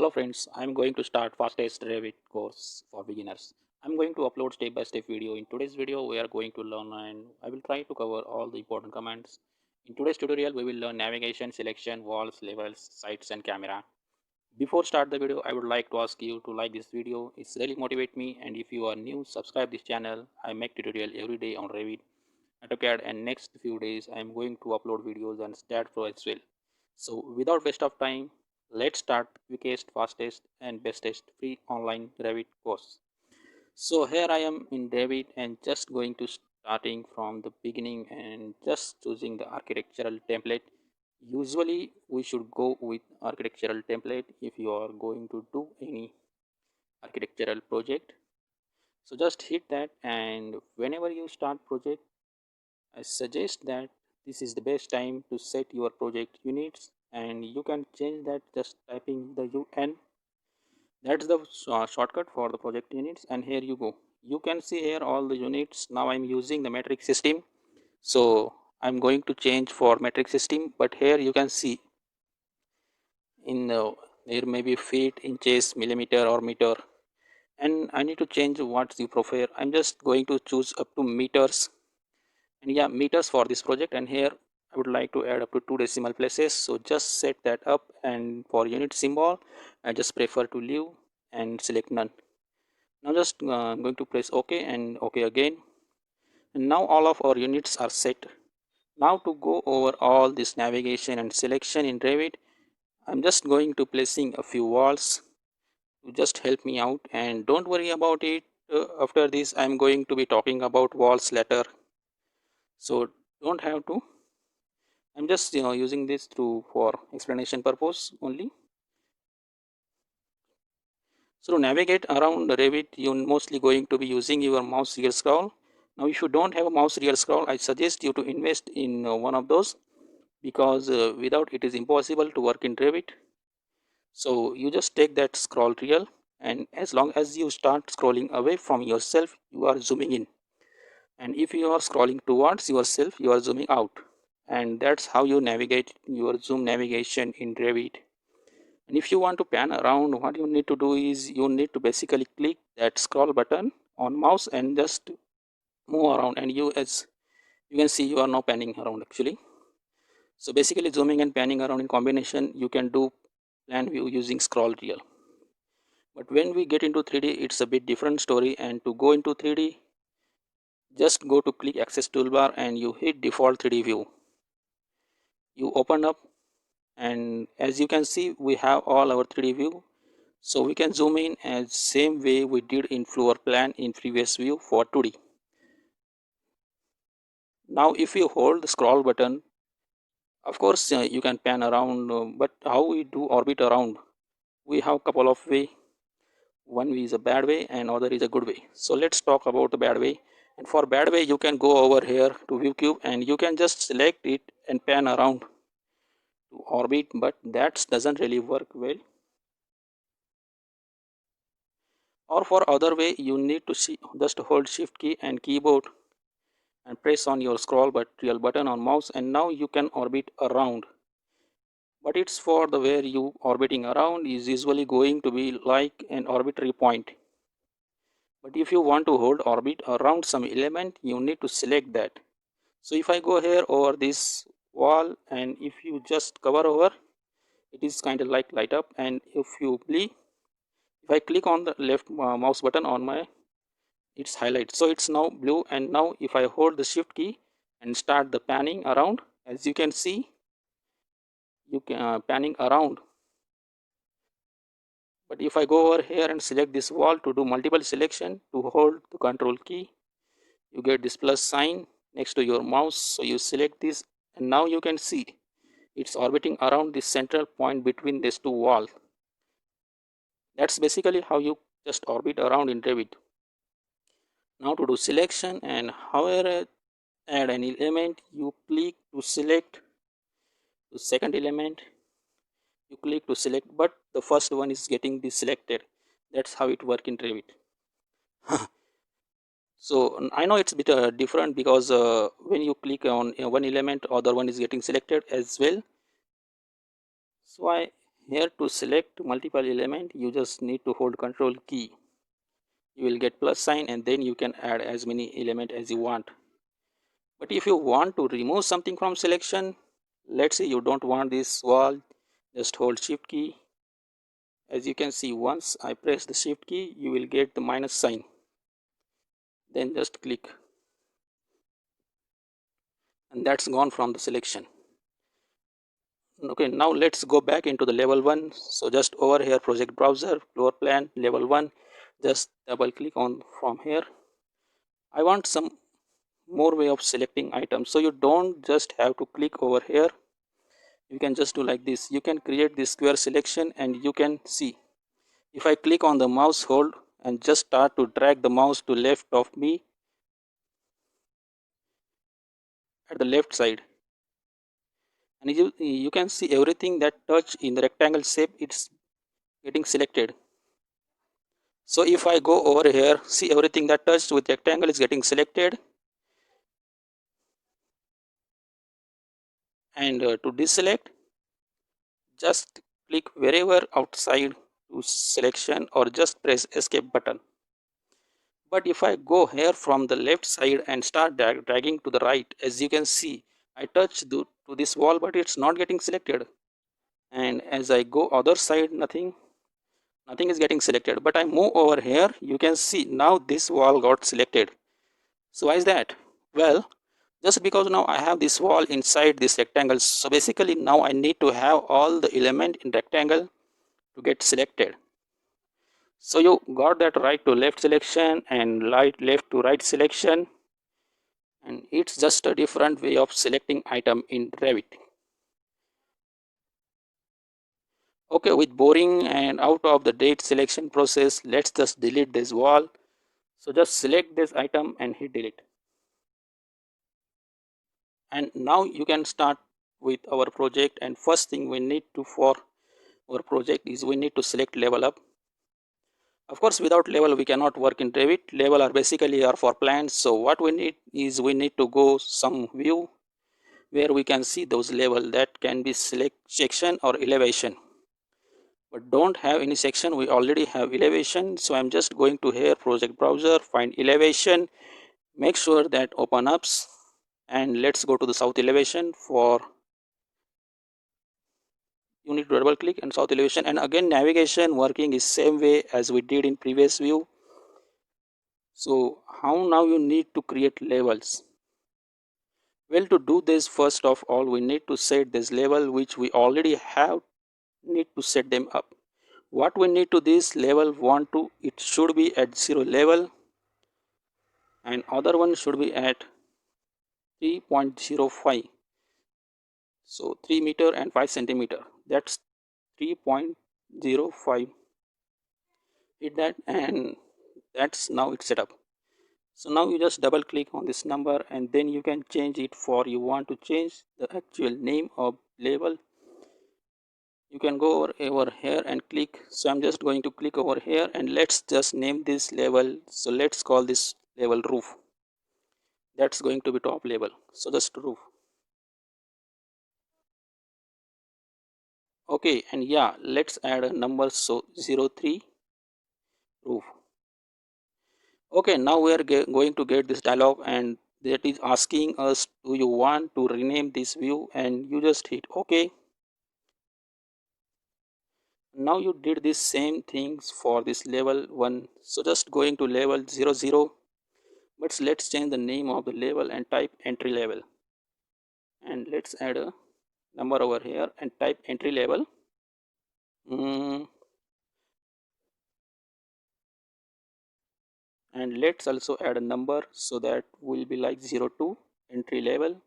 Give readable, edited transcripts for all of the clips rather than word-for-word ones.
Hello friends, I am going to start fastest Revit course for beginners. I am going to upload step-by-step video. In today's video we are going to learn and I will try to cover all the important commands. In today's tutorial we will learn navigation, selection, walls, levels, sights and camera. Before start the video I would like to ask you to like this video. It's really motivate me, and if you are new, subscribe this channel. I make tutorial every day on Revit, AutoCAD, and next few days I am going to upload videos on StatPro as well. So without waste of time, let's start quickest, fastest and bestest free online Revit course. So here I am in Revit and just going to starting from the beginning and just choosing the architectural template. Usually we should go with architectural template if you are going to do any architectural project. So just hit that, and whenever you start project I suggest that this is the best time to set your project units, and you can change that just typing the UN. That's the shortcut for the project units, and here you go. You can see here all the units. Now I'm using the metric system, so I'm going to change for metric system, but here you can see in the there may be feet, inches, millimeter or meter, and I need to change what you prefer. I'm just going to choose up to meters, and yeah, meters for this project, and here I would like to add up to 2 decimal places, so just set that up. And for unit symbol I just prefer to leave and select none. Now just going to press ok and ok again, and now all of our units are set. Now to go over all this navigation and selection in Revit, I'm just going to placing a few walls to just help me out, and don't worry about it. After this I'm going to be talking about walls later, so don't have to. I'm just using this to for explanation purpose only. So to navigate around Revit, you're mostly going to be using your mouse rear scroll. Now if you don't have a mouse rear scroll, I suggest you to invest in one of those, because without it is impossible to work in Revit. So you just take that scroll reel, and as long as you start scrolling away from yourself, you are zooming in, and if you are scrolling towards yourself, you are zooming out. And that's how you navigate your zoom navigation in Revit. And if you want to pan around, what you need to do is you need to basically click that scroll button on mouse and just move around, and you, as you can see, you are now panning around actually. So basically zooming and panning around in combination, you can do plan view using scroll reel. But when we get into 3D, it's a bit different story, and to go into 3D, just go to click access toolbar and you hit default 3D view. You open up, and as you can see we have all our 3D view. So we can zoom in as same way we did in floor plan in previous view for 2D. Now if you hold the scroll button, of course you can pan around, but how we do orbit around? We have couple of way. One way is a bad way and other is a good way. So let's talk about the bad way. And for bad way, you can go over here to view cube and you can just select it and pan around to orbit, but that doesn't really work well. Or for other way, you need to see, just hold shift key and keyboard and press on your scroll but real button on mouse, and now you can orbit around. But it's for the where you orbiting around is usually going to be like an arbitrary point. But if you want to hold orbit around some element, you need to select that. So if I go here over this wall, and if you just cover over, it is kind of like light up. And if I click on the left mouse button on my, it's highlight, so it's now blue. And now if I hold the shift key and start the panning around, as you can see, you can panning around. But if I go over here and select this wall to do multiple selection, to hold the control key, you get this plus sign next to your mouse, so you select this, and now you can see it's orbiting around the central point between these two walls. That's basically how you just orbit around in Revit. Now to do selection, and however add an element, you click to select the second element, you click to select, but the first one is getting deselected. That's how it work in Revit. So I know it's a bit different, because when you click on one element, other one is getting selected as well. So I here to select multiple element, you just need to hold control key. You will get plus sign and then you can add as many element as you want. But if you want to remove something from selection, let's say you don't want this wall, just hold shift key. As you can see, once I press the shift key, you will get the minus sign. Then just click and that's gone from the selection. Okay, now let's go back into the level 1. So just over here, project browser, floor plan, level 1, just double click on from here. I want some more way of selecting items, so you don't just have to click over here. You can just do like this. You can create this square selection and you can see if I click on the mouse hold and just start to drag the mouse to left of me at the left side, and you can see everything that touch in the rectangle shape, it's getting selected. So if I go over here, see everything that touched with rectangle is getting selected, and to deselect, just click wherever outside to selection or just press escape button. But if I go here from the left side and start dragging to the right, as you can see, I touch to this wall but it's not getting selected, and as I go other side, nothing is getting selected. But I move over here, you can see now this wall got selected. So why is that? Well, just because now I have this wall inside this rectangle, so basically now I need to have all the element in rectangle to get selected. So you got that right to left selection and left to right selection, and it's just a different way of selecting item in Revit. Okay, with boring and out of the date selection process, let's just delete this wall. So just select this item and hit delete. And now you can start with our project, and first thing we need to for our project is we need to select level up. Of course, without level we cannot work in Revit. Level are basically are for plans. So what we need is we need to go some view where we can see those level that can be select section or elevation. But don't have any section, we already have elevation. So I'm just going to here project browser, find elevation, make sure that open ups, and let's go to the south elevation. For you need to double click and south elevation, and again navigation working is same way as we did in previous view. So how now you need to create levels? Well, to do this, first of all we need to set this level which we already have, need to set them up. What we need to this level 1 to, it should be at 0 level, and other one should be at 3.05. So 3 meter and 5 centimeter, that's 3.05. hit that, and that's now it's set up. So now you just double click on this number and then you can change it. For you want to change the actual name of level, you can go over here and click. So I'm just going to click over here and let's just name this level. So let's call this level roof. That's going to be top level, so just roof. Okay, and yeah, let's add a number, so 03 roof. Okay, now we are going to get this dialog, and that is asking us, do you want to rename this view, and you just hit OK. Now you did this same things for this level 1, so just going to level 00, but let's change the name of the level and type entry level, and let's add a number over here and type entry level. And let's also add a number, so that will be like 02 entry level,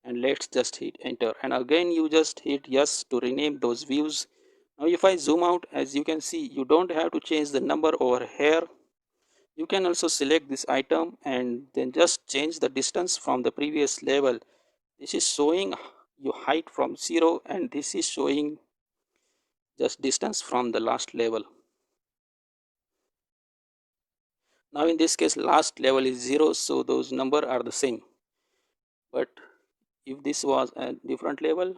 and let's just hit enter, and again you just hit yes to rename those views. Now if I zoom out, as you can see, you don't have to change the number over here. You can also select this item and then just change the distance from the previous level. This is showing your height from 0, and this is showing just distance from the last level. Now in this case last level is 0, so those number are the same. But if this was a different level,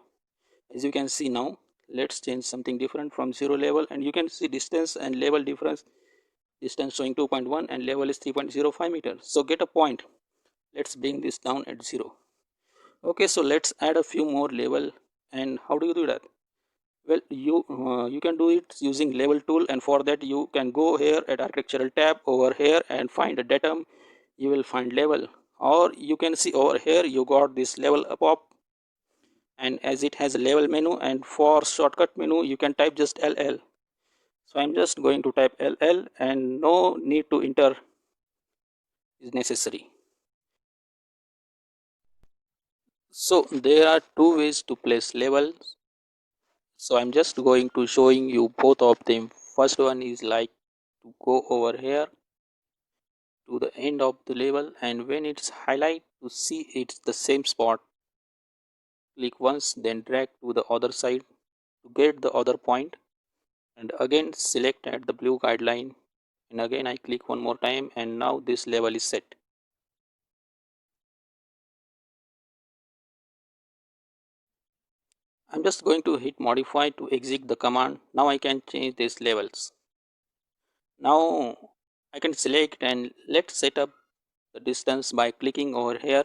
as you can see now, let's change something different from 0 level, and you can see distance and level difference. Distance showing 2.1 and level is 3.05 meters. So get a point. Let's bring this down at 0. Okay, so let's add a few more level. And how do you do that? Well, you can do it using level tool, and for that you can go here at architectural tab over here and find a datum. You will find level, or you can see over here you got this level up, and as it has a level menu, and for shortcut menu you can type just LL. So I'm just going to type LL, and no need to enter is necessary. So there are two ways to place levels. So I'm just going to showing you both of them. First one is like to go over here to the end of the level, and when it's highlight to see it's the same spot, click once, then drag to the other side to get the other point, and again select at the blue guideline, and again I click one more time, and now this level is set. I'm just going to hit modify to exit the command. Now I can change these levels. Now I can select, and let's set up the distance by clicking over here,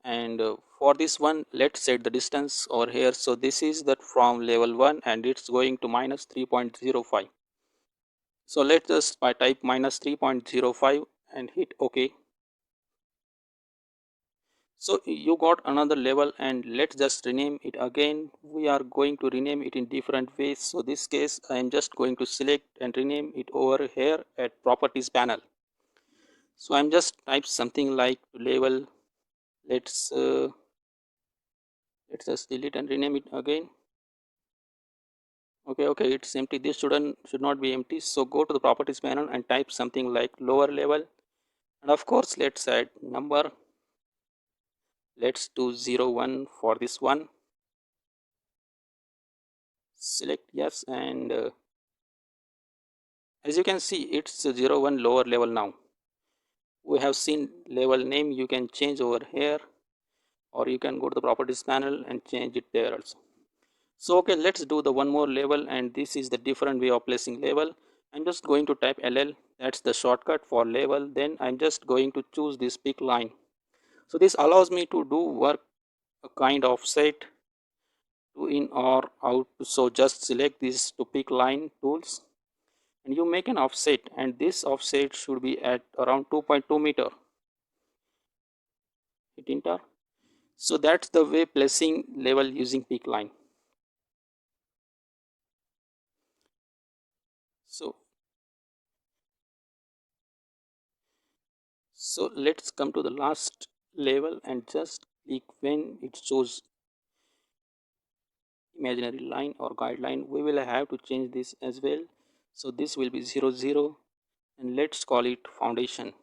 and for this one let's set the distance over here. So this is that from level 1, and it's going to minus 3.05. so let's just by type minus 3.05 and hit OK. So you got another level, and let's just rename it again. We are going to rename it in different ways. So this case I am just going to select and rename it over here at properties panel. So I'm just type something like level. Let's just delete and rename it again. Okay, it's empty. This should not be empty. So go to the properties panel and type something like lower level, and of course let's add number. Let's do 01 for this one. Select yes, and as you can see it's 01 lower level. Now we have seen level name. You can change over here, or you can go to the properties panel and change it there also. So okay, let's do the one more level, and this is the different way of placing level. I'm just going to type LL, that's the shortcut for level. Then I'm just going to choose this pick line. So this allows me to do work a kind of set to in or out. So just select this to pick line tools, and you make an offset, and this offset should be at around 2.2 meter. Hit enter. So that's the way placing level using pick line. So let's come to the last level, and just click when it shows imaginary line or guideline. We will have to change this as well. So this will be 00, and let's call it foundation.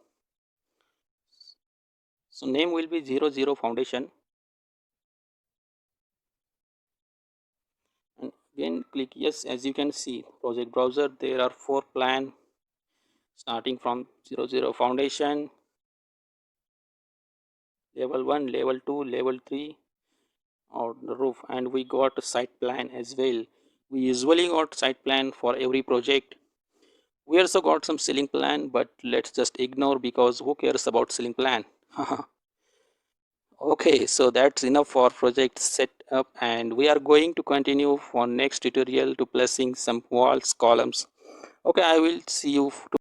So name will be 00 foundation, and again click yes. As you can see project browser, there are 4 plan starting from 00 foundation, level 1, level 2, level 3 or the roof, and we got a site plan as well. We usually got site plan for every project. We also got some ceiling plan, but let's just ignore because who cares about ceiling plan. Okay, so that's enough for project setup, and we are going to continue for next tutorial to placing some walls columns. Okay, I will see you